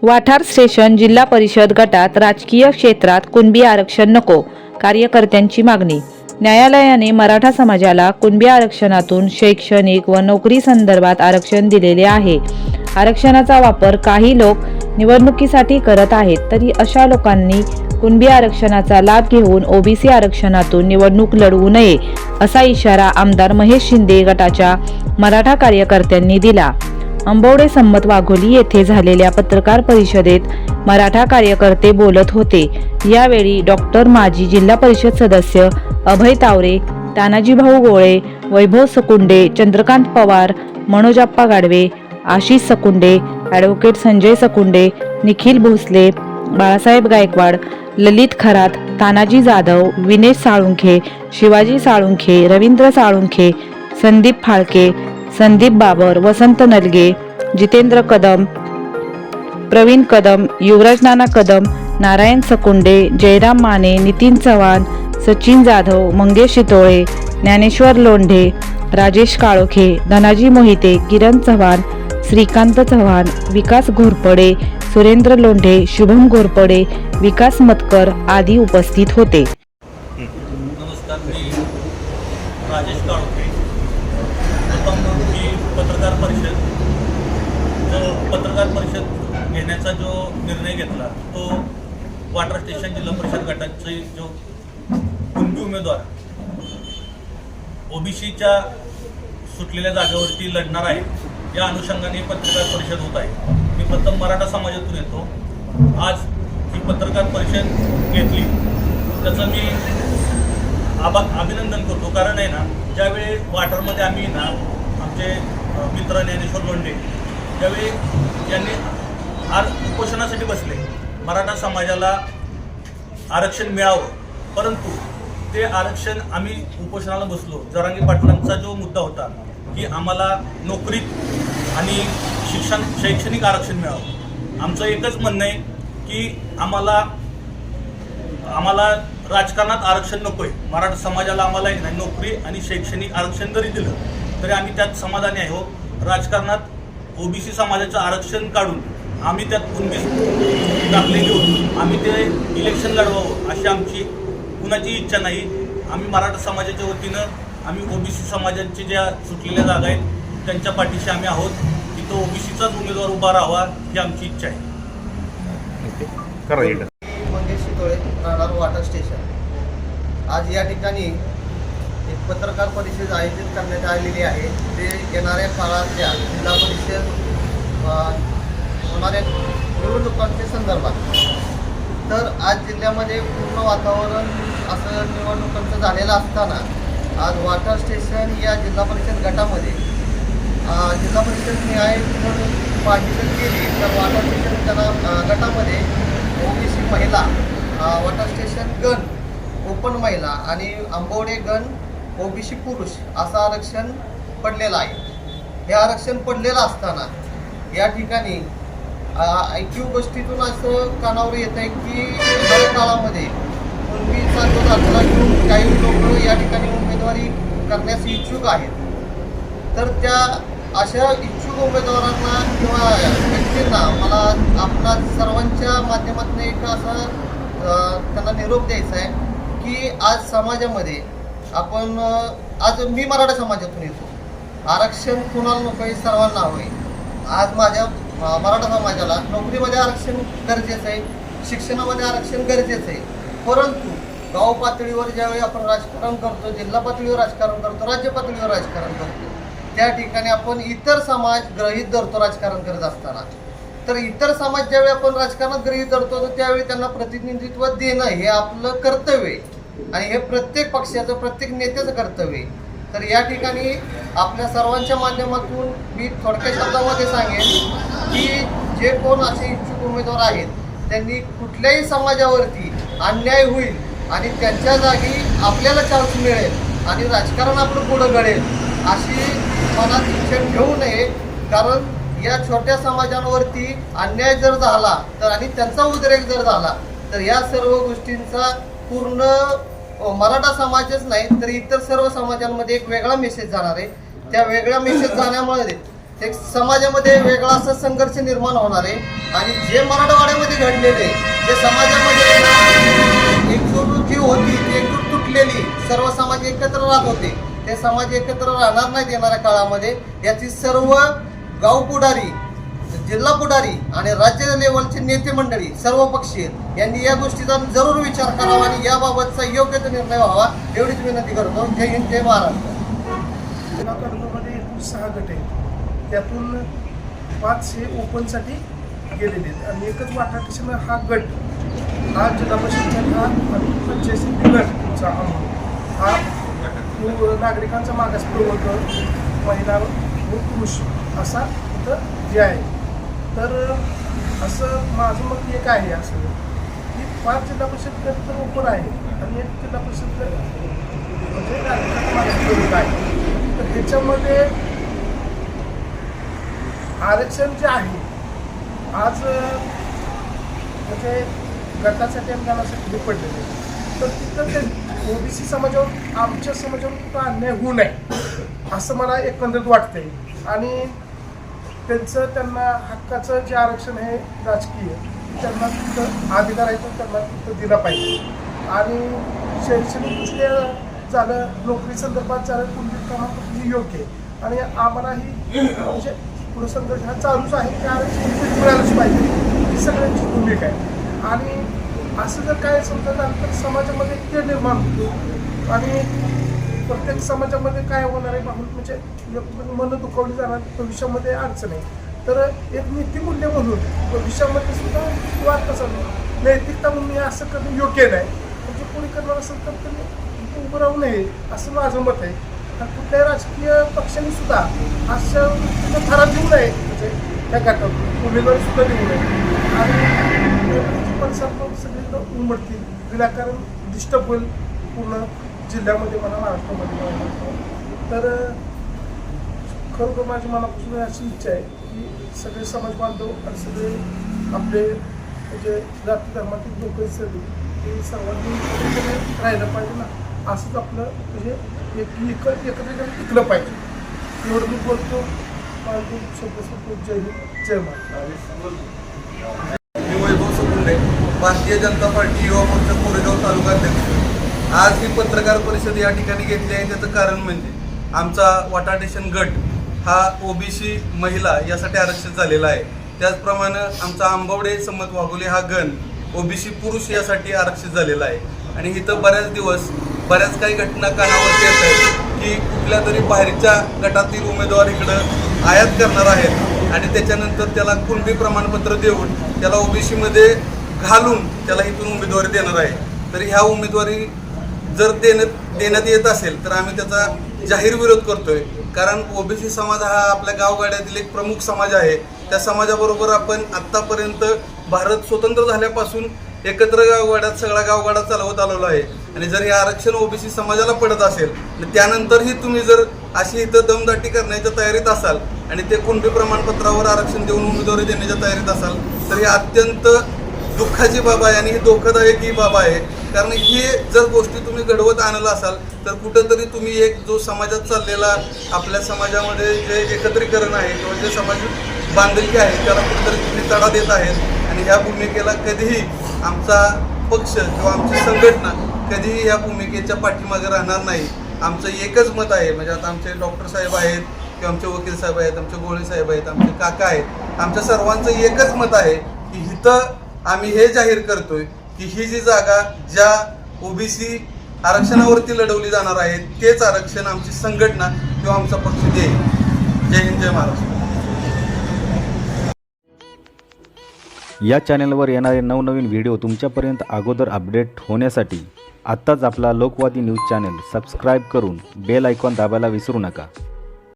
वाठार स्टेशन जिल्हा परिषद गटात राजकीय क्षेत्रात कुणबी आरक्षण नको, कार्यकर्त्यांची मागणी। न्यायालयाने मराठा समाजाला कुणबी आरक्षणातून शैक्षणिक व नोकरी संदर्भात आरक्षण दिलेले आहे। आरक्षणाचा वापर काही लोक निवडणुकीसाठी करत आहेत, तरी अशा लोकांनी कुणबी आरक्षणाचा लाभ घेऊन ओबीसी आरक्षणातून निवडणूक लढवू नये, असा इशारा आमदार महेश शिंदे गटाच्या मराठा कार्यकर्त्यांनी दिला। अंबवडे सम्मत वाघोली येथे झालेल्या पत्रकार परिषदेत मराठा कार्यकर्ते बोलत होते। यावेळी डॉक्टर माजी जिल्हा परिषद सदस्य अभय तावरे, तानाजीभाऊ गोळे, वैभव सकुंडे, चंद्रकांत पवार, मनोजप्पा गाडवे, आशिष सकुंडे, ॲडव्होकेट संजय सकुंडे, निखिल भोसले, बाळासाहेब गायकवाड, ललित खरात, तानाजी जाधव, विनेश साळुंखे, शिवाजी साळुंखे, रवींद्र साळुंखे, संदीप फाळके, संदीप बाबर, वसंत नलगे, जितेंद्र कदम, प्रवीण कदम, युवराज नाना कदम, नारायण सकुंडे, जयराम माने, नितीन चव्हाण, सचिन जाधव, मंगेश शितोळे, ज्ञानेश्वर लोंढे, राजेश काळोखे, धनाजी मोहिते, किरण चव्हाण, श्रीकांत चव्हाण, विकास घोरपडे, सुरेंद्र लोंढे, शुभम घोरपडे, विकास मतकर आदी उपस्थित होते। नमस्कार, मी राजेश काळोखे। ही पत्रकार परिषद घेण्याचा जो निर्णय घेतला तो वाठार स्टेशन जिल्हा परिषद गटाचे जो कुणबी उमेदवार ओबीसीच्या सुटलेल्या जागेवरती लढणार आहे, या अनुषंगाने पत्रकार परिषद होत आहे। मी प्रथम मराठा समाजातून येतो। आज ही पत्रकार परिषद घेतली त्याचं मी अभिनंदन करतो। कारण आहे ना, ज्यावेळी वाठारमध्ये आम्ही ना आमचे मित्र ज्ञानेश्वर लोंढे ज्यावेळी यांनी उपोषणासाठी बसले, मराठा समाजाला आरक्षण मिळावं, परंतु ते आरक्षण आम्ही उपोषणाला बसलो। जरांगे पाटलांचा जो मुद्दा होता की आम्हाला नोकरीत आणि शैक्षणिक आरक्षण मिळावं, आमचं एकच म्हणणं आहे की आम्हाला राजकारणात आरक्षण नको आहे। मराठा समाजाला आम्हाला नोकरी आणि शैक्षणिक आरक्षण जरी दिलं तरी आम्ही त्यात समाधानी आहे। राजकारणात ओबीसी समाजाचं आरक्षण काढून आम्ही त्यात कुणबी दाखले घेऊन आम्ही ते इलेक्शन लढवावं अशी आमची कुणाची इच्छा नाही। आम्ही मराठा समाजाच्या वतीनं आम्ही ओबीसी समाजांच्या ज्या सुटलेल्या जागा आहेत त्यांच्या पाठीशी आम्ही आहोत। तिथं ओबीसीचाच उमेदवार उभा राहावा ही आमची इच्छा आहे। मंगेश शितोळे, राहणार वाठार स्टेशन। आज या ठिकाणी एक पत्रकार परिषद आयोजित करण्यात आलेली आहे। ते येणाऱ्या काळातल्या जिल्हा परिषद होणाऱ्या निवडणुकांच्या संदर्भात। तर आज जिल्ह्यामध्ये पूर्ण वातावरण असं निवडणुकांचं झालेलं असताना आज वाठार स्टेशन या जिल्हा परिषद गटामध्ये जिल्हा परिषद न्याय म्हणून पाहिजे केली तर वाठार स्टेशन गटामध्ये ओबीसी महिला, वाठार स्टेशन गण ओपन महिला आणि आंबवडे गण ओबीसी पुरुष असं आरक्षण पडलेलं आहे। हे आरक्षण पडलेलं असताना या ठिकाणी ऐकीव गोष्टीतून असं कानावर येत आहे की येणाऱ्या काळामध्ये कुणबीचा जो दाखला घेऊन काही लोक या ठिकाणी उमेदवारी करण्यास इच्छुक आहेत। तर त्या अशा इच्छुक उमेदवारांना किंवा व्यक्तींना मला आपणा सर्वांच्या माध्यमातून एक असा त्यांना निरोप द्यायचा आहे की आज समाजामध्ये आपण आज मी मराठा समाजातून येतो, आरक्षण कुणाला नको आहे, सर्वांना हवं आहे। आज माझ्या मराठा समाजाला नोकरीमध्ये आरक्षण गरजेचं आहे, शिक्षणामध्ये आरक्षण गरजेचं आहे, परंतु गाव पातळीवर ज्यावेळी आपण राजकारण करतो, जिल्हा पातळीवर राजकारण करतो, राज्य पातळीवर राजकारण करतो, त्या ठिकाणी आपण इतर समाज गृहीत धरतो राजकारण करत असताना। तर इतर समाज ज्यावेळी आपण राजकारणात गृहीत धरतो तर त्यावेळी त्यांना प्रतिनिधित्व देणं हे आपलं कर्तव्य आहे आणि हे प्रत्येक पक्षाचं, प्रत्येक नेत्याचं कर्तव्य आहे। तर या ठिकाणी आपल्या सर्वांच्या माध्यमातून मी थोडक्या शब्दामध्ये सांगेन की जे कोण असे इच्छुक उमेदवार आहेत त्यांनी कुठल्याही समाजावरती अन्याय होईल आणि त्यांच्या जागी आपल्याला चान्स मिळेल आणि राजकारण आपलं पुढं घडेल अशी मनात इच्छा ठेवू नये। कारण या छोट्या समाजांवरती अन्याय जर झाला तर आणि त्यांचा उद्रेक जर झाला तर या सर्व गोष्टींचा पूर्ण मराठा समाजच नाही तर इतर सर्व समाजांमध्ये एक वेगळा मेसेज जाणार आहे। त्या वेगळ्या मेसेज जाण्यामुळे एक समाजामध्ये वेगळा असा संघर्ष निर्माण होणार आहे आणि जे मराठवाड्यामध्ये घडलेले जे समाजामध्ये एकजूट जी होती ती एकजूट तुटलेली, सर्व समाज एकत्र राहत होते, ते समाज एकत्र राहणार नाहीत येणाऱ्या काळामध्ये. याची सर्व गाव पुढारी, जिल्हा पुढारी आणि राज्य लेवलचे नेते मंडळी सर्व पक्षीय यांनी या गोष्टीचा जरूर विचार करावा आणि याबाबतचा योग्य तो निर्णय व्हावा एवढीच विनंती करतो. जय हिंद, जय महाराष्ट्र. तालुक्यामध्ये एकूण 6 गट आहेत, त्यातून 5 हे ओपनसाठी गेलेले आहेत आणि एकच वाटा स्टेशन हा गट हा जिल्हा परिषद हा आणि पंचायत गटचा हा नागरिकांचा मागास प्रवर्ग, महिला व पुरुष असा इथं जे आहे. तर असं माझं मत एक आहे असं की 5 जिल्हा परिषद गट तर ओपन आहे आणि 1 जिल्हा परिषद गट म्हणजे नागरिकांचा मागास प्रवर्ग आहे. तर ह्याच्यामध्ये आरक्षण जे आहे आज म्हणजे गटासाठी आणि गावासाठी जे पडलेले तर तिथं ते ओबीसी समाजावर आमच्या समाजावर कुठं अन्याय होऊ नये असं मला एकंदरीत वाटतंय. आणि त्यांना हक्काचं जे आरक्षण आहे राजकीय त्यांना तिथं अधिकार आहे तो त्यांना तिथं दिला पाहिजे. आणि शैक्षणिकदृष्ट्या झालं, नोकरी संदर्भात झालं, कुणबी कामात योग्य आहे आणि आम्हालाही म्हणजे पुढं संघर्ष हा चालूच आहे की आरक्षण मिळालंच पाहिजे ही सगळ्यांची भूमिका आहे. आणि असं जर काय समजा झालं तर समाजामध्ये ते निर्माण होतो आणि प्रत्येक समाजामध्ये काय होणार आहे म्हणजे मन दुखावली जाणार भविष्यामध्ये अडचण आहे. तर एक नीतिमूल्य म्हणून भविष्यामध्ये सुद्धा वाद कसा नैतिकता म्हणून हे असं करणं योग्य नाही. म्हणजे कोणी करणार असेल तर त्यांनी उभं राहू नये असं माझं मत आहे. आणि कुठल्याही राजकीय पक्षांनी सुद्धा अशा ठराव देऊ नये म्हणजे त्या गटातून उमेदवारी सुद्धा देऊ नये आणि परिसर सगळीकडं उमटतील विनाकारण डिस्टर्ब होईल पूर्ण जिल्ह्यामध्ये मला महाराष्ट्रामध्ये मला. तर खरोखर माझी मनापासून अशी इच्छा आहे की सगळे समाज बांधव आणि सगळे आपले म्हणजे जाती धर्मातील लोक सगळी ते सर्वांनी राहिलं पाहिजे ना. असंच आपलं म्हणजे एकत्र टिकलं पाहिजे. एवढं मी बोलतो. माझे शब्द संपतो. जय हिंद, जय महाराष्ट्र. मी वैभव सुगुंडे, भारतीय जनता पार्टी युवा मोर्चा कोरेगाव तालुका अध्यक्ष. आज ही पत्रकार परिषद या ठिकाणी घेतली आहे. त्याचं कारण म्हणजे आमचा वाटा स्टेशन गट हा ओबीसी महिला यासाठी आरक्षित झालेला आहे. त्याचप्रमाणे आमचा आंबवडे सम्मत वाघोली हा गण ओबीसी पुरुष यासाठी आरक्षित झालेला आहे. आणि इथं बऱ्याच दिवस बऱ्याच काही घटना कानावरती येत आहेत की कुठल्या तरी बाहेरच्या गटातील उमेदवार इकडं आयात करणार आहेत आणि त्याच्यानंतर त्याला कुणबी प्रमाणपत्र देऊन त्याला ओबीसीमध्ये घालून त्याला इथून उमेदवारी देणार आहे. तर ह्या उमेदवारी जर देण्यात येत असेल तर आम्ही त्याचा जाहीर विरोध करतोय. कारण ओबीसी समाज हा आपल्या गावगाड्यातील एक प्रमुख समाज आहे. त्या समाजाबरोबर आपण आत्तापर्यंत भारत स्वतंत्र झाल्यापासून एकत्र गावगाड्यात सगळा गावगाडा चालवत आलेलो आहे. आणि जर हे आरक्षण ओबीसी समाजाला पडत असेल तर त्यानंतरही तुम्ही जर अशी इथं दमदाटी करण्याच्या तयारीत असाल आणि ते कुणबी प्रमाणपत्रावर आरक्षण देऊन उमेदवारी देण्याच्या तयारीत असाल तर ही अत्यंत दुःखाची बाब आहे आणि ही धोकादायक ही बाब आहे. कारण ही जर गोष्टी तुम्ही घडवत आणलं असाल तर कुठंतरी तुम्ही एक जो समाजात चाललेला आपल्या समाजामध्ये जे एकत्रीकरण आहे किंवा जे समाज बांधिलकी आहे त्याला कुठंतरी तुम्ही तडा देत आहेत. आणि ह्या भूमिकेला कधीही आमचा पक्ष किंवा आमची संघटना कधीही ह्या भूमिकेच्या पाठीमागे राहणार नाही. आमचं एकच मत आहे. म्हणजे आता आमचे डॉक्टर साहेब आहेत किंवा आमचे वकील साहेब आहेत, आमचे गोळे साहेब आहेत, आमचे काका आहेत, आमच्या सर्वांचं एकच मत आहे की इथं आम्ही हे जाहीर करतोय की ही जी जागा ज्या ओबीसी आरक्षणावरती लढवली जाणार आहे तेच आरक्षण आमची संघटना किंवा आमचा पक्ष देईल. जय हिंद, जय महाराष्ट्र. या चॅनलवर येणारे नवनवीन व्हिडिओ तुमच्यापर्यंत अगोदर अपडेट होण्यासाठी आत्ताच आपला लोकवादी न्यूज चॅनल सबस्क्राईब करून बेल आयकॉन दाबायला विसरू नका.